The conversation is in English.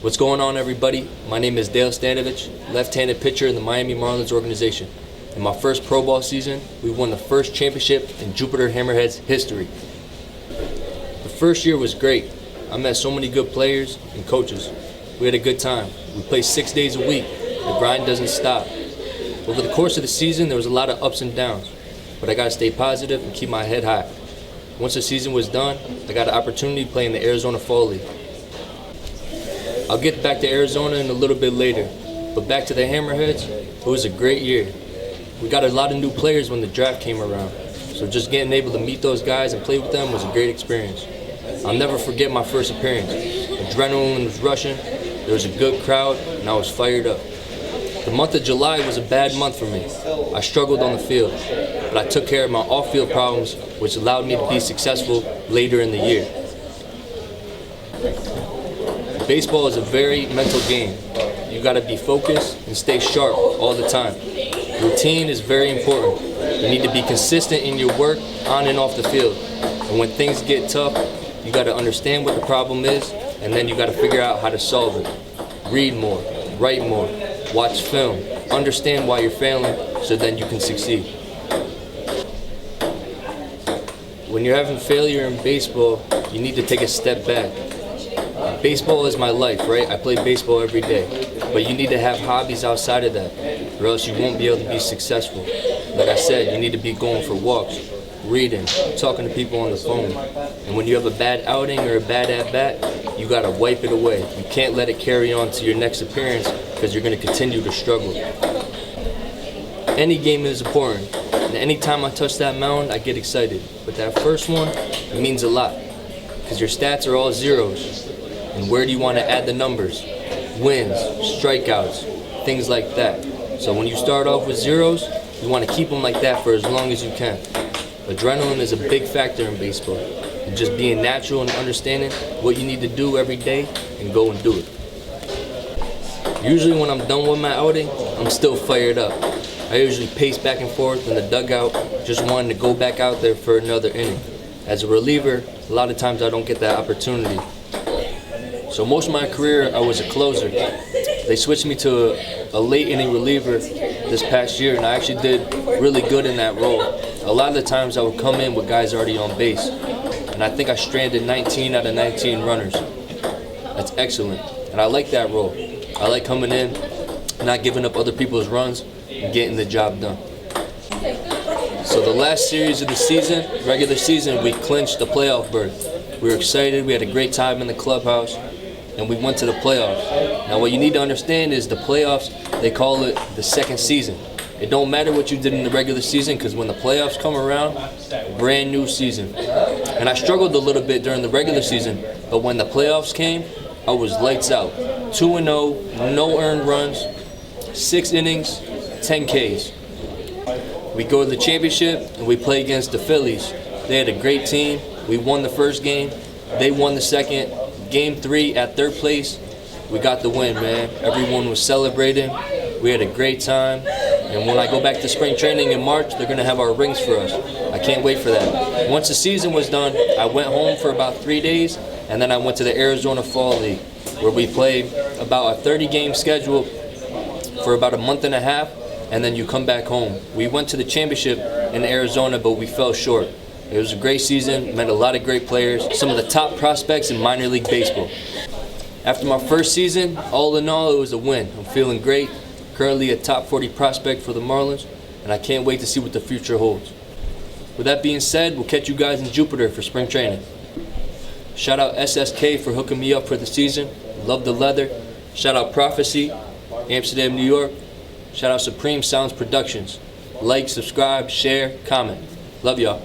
What's going on, everybody? My name is Dale Stanavich, left-handed pitcher in the Miami Marlins organization. In my first pro ball season, we won the first championship in Jupiter Hammerhead's history. The first year was great. I met so many good players and coaches. We had a good time. We played 6 days a week. The grind doesn't stop. Over the course of the season, there was a lot of ups and downs, but I got to stay positive and keep my head high. Once the season was done, I got an opportunity to play in the Arizona Fall League. I'll get back to Arizona in a little bit later, but back to the Hammerheads, it was a great year. We got a lot of new players when the draft came around, so just getting able to meet those guys and play with them was a great experience. I'll never forget my first appearance. Adrenaline was rushing, there was a good crowd, and I was fired up. The month of July was a bad month for me. I struggled on the field, but I took care of my off-field problems, which allowed me to be successful later in the year. Baseball is a very mental game. You gotta be focused and stay sharp all the time. Routine is very important. You need to be consistent in your work on and off the field. And when things get tough, you gotta understand what the problem is, and then you gotta figure out how to solve it. Read more, write more, watch film, understand why you're failing so then you can succeed. When you're having failure in baseball, you need to take a step back. Baseball is my life, right? I play baseball every day. But you need to have hobbies outside of that, or else you won't be able to be successful. Like I said, you need to be going for walks, reading, talking to people on the phone. And when you have a bad outing or a bad at-bat, you gotta wipe it away. You can't let it carry on to your next appearance because you're gonna continue to struggle. Any game is important, and anytime I touch that mound, I get excited. But that first one, it means a lot, because your stats are all zeros. And where do you want to add the numbers? Wins, strikeouts, things like that. So when you start off with zeros, you want to keep them like that for as long as you can. Adrenaline is a big factor in baseball. And just being natural and understanding what you need to do every day and go and do it. Usually when I'm done with my outing, I'm still fired up. I usually pace back and forth in the dugout, just wanting to go back out there for another inning. As a reliever, a lot of times I don't get that opportunity. So most of my career, I was a closer. They switched me to a late inning reliever this past year, and I actually did really good in that role. A lot of the times I would come in with guys already on base, and I think I stranded 19 out of 19 runners. That's excellent, and I like that role. I like coming in, not giving up other people's runs, and getting the job done. So the last series of the season, regular season, we clinched the playoff berth. We were excited, we had a great time in the clubhouse, and we went to the playoffs. Now what you need to understand is the playoffs, they call it the second season. It don't matter what you did in the regular season, because when the playoffs come around, brand new season. And I struggled a little bit during the regular season, but when the playoffs came, I was lights out. 2-0, no earned runs, 6 innings, 10 Ks. We go to the championship and we play against the Phillies. They had a great team. We won the first game, they won the second. Game 3 at third place, we got the win, man. Everyone was celebrating. We had a great time. And when I go back to spring training in March, they're gonna have our rings for us. I can't wait for that. Once the season was done, I went home for about 3 days, and then I went to the Arizona Fall League, where we played about a 30-game schedule for about a month and a half, and then you come back home. We went to the championship in Arizona, but we fell short. It was a great season, met a lot of great players, some of the top prospects in minor league baseball. After my first season, all in all, it was a win. I'm feeling great, currently a top 40 prospect for the Marlins, and I can't wait to see what the future holds. With that being said, we'll catch you guys in Jupiter for spring training. Shout out SSK for hooking me up for the season. Love the leather. Shout out Prophecy, Amsterdam, New York. Shout out Supreme Sounds Productions. Like, subscribe, share, comment. Love y'all.